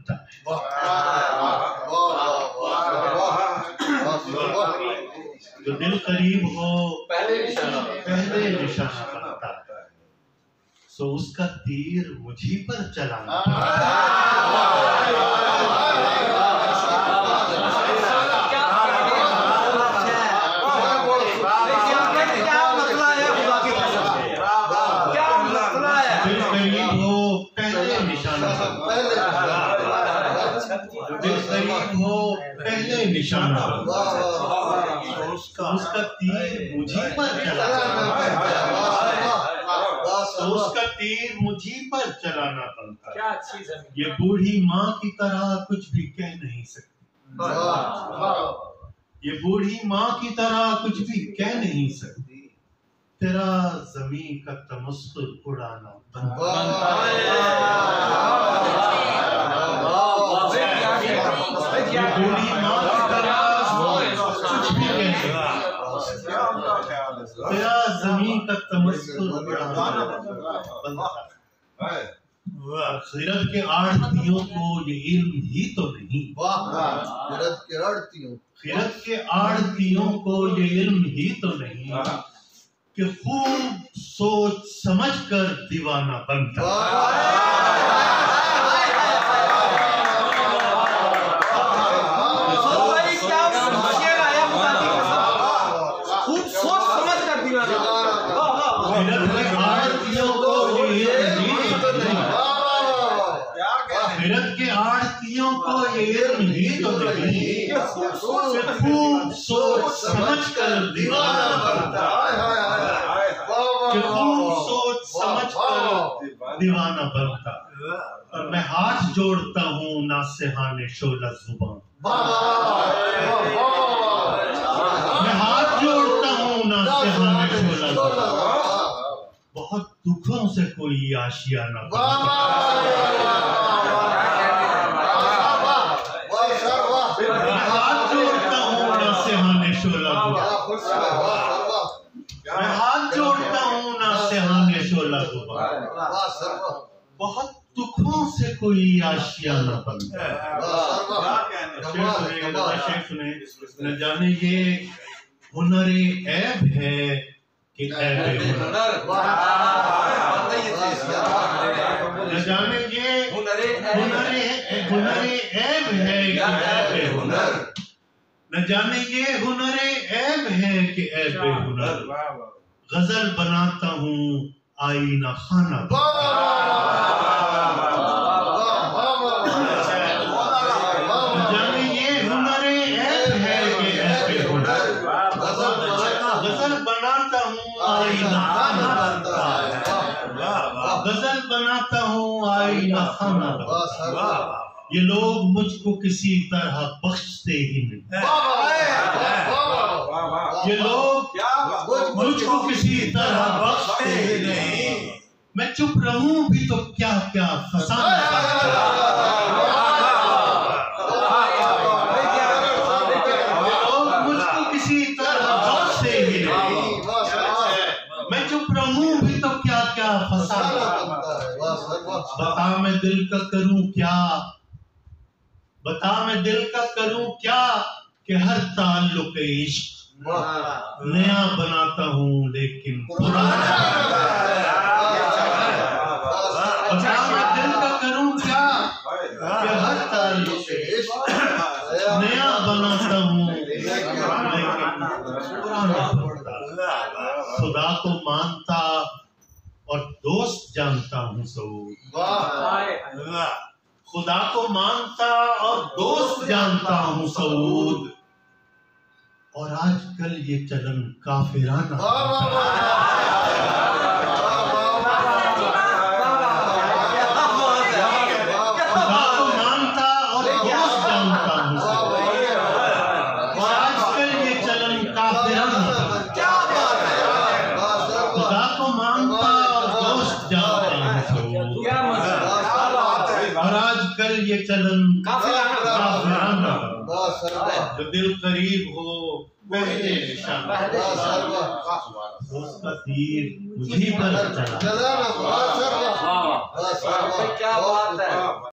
बनता है। जो दिल करीब हो पहले निशाना बनता है, सो उसका तीर मुझी पर चलाना। दिल करीब हो पहले निशाना, दिल करीब हो पहले निशाना, उसका तीर मुझी पर चलाना, उसका तीर मुझी पर चलाना बनता है। ये बूढ़ी माँ की तरह कुछ भी कह नहीं सकती, ये बूढ़ी माँ की तरह कुछ भी कह नहीं सकती। तेरा ज़मीं का तमस्सुर उड़ाना बनता है। ये बूढ़ी माँ की तरह कुछ भी कह सकती, तेरा ज़मीं का तमस्सुर उड़ाना बनता है। खिरत के आड़तियों को ये इल्म ही तो नहीं, खिरत के आड़तियों को ये इल्म ही तो नहीं कि खूब सोच समझ कर दीवाना बनता है। खूब सोच समझ कर दीवाना, खिरत के आड़तियों को ये खिरत के आड़तियों को ये इल्म ही तो नहीं, खूब सोच समझ कर दीवाना बनता है, खूब सोच समझ कर दीवाना बनता। और मैं हाथ जोड़ता हूँ नासिहाने शोला जुबान, मैं हाथ जोड़ता हूँ नासिहाने शोला जुबान। बहुत दुखों से कोई आशियाना बनता, हाथ जोड़ता हूँ नासिहाने शोला जुबान, मैं हाथ जोड़ता हूँ नासिहाने शोला जुबान। बहुत दुखों से कोई आशियाना बनता है। शेर सुने, न जाने ये हुनरे ऐब है कि ऐबे हुनर, न जाने ये हुनरे ऐब है कि ऐबे हुनर, न जाने ये हुनरे ऐब है कि ऐबे हुनर। गजल बनाता हूँ आईना खाना, न जाने ये हुनरे ऐब है कि ऐबे हुनर। गजल बनाता हूँ आईना खाना बनता है, गजल बनाता हूँ आईना खाना बनता है। ये लोग मुझको किसी तरह बख्शते ही नहीं, ये लोग मुझको किसी तरह बख्शते ही नहीं। मैं चुप रहूं भी तो क्या क्या फसाना करता है, ये लोग मुझको किसी तरह बख्शते ही नहीं। मैं चुप रहूं भी तो क्या क्या फसाना करता है। बता मैं दिल का करूं क्या, बता मैं दिल का करूं क्या कि हर ताल्लुक इश्क नया बनाता हूँ लेकिन पुराना। बता मैं दिल का करूं क्या कि हर ताल्लुक इश्क नया बनाता हूँ लेकिन पुराना बनता। खुदा को मानता और दोस्त जानता हूँ सऊद, खुदा को मानता और दोस्त जानता हूँ सऊद। और आजकल ये चलन काफिराना, खुदा को मानता और दोस्त जानता हूँ, और आजकल ये चलन काफिराना, खुदा को मानता और दोस्त जानता हूँ, और आजकल ये चलन काफिराना। जो दिल करीब हो पहले निशाना, उसका तीर मुझी पर चला। क्या बात है।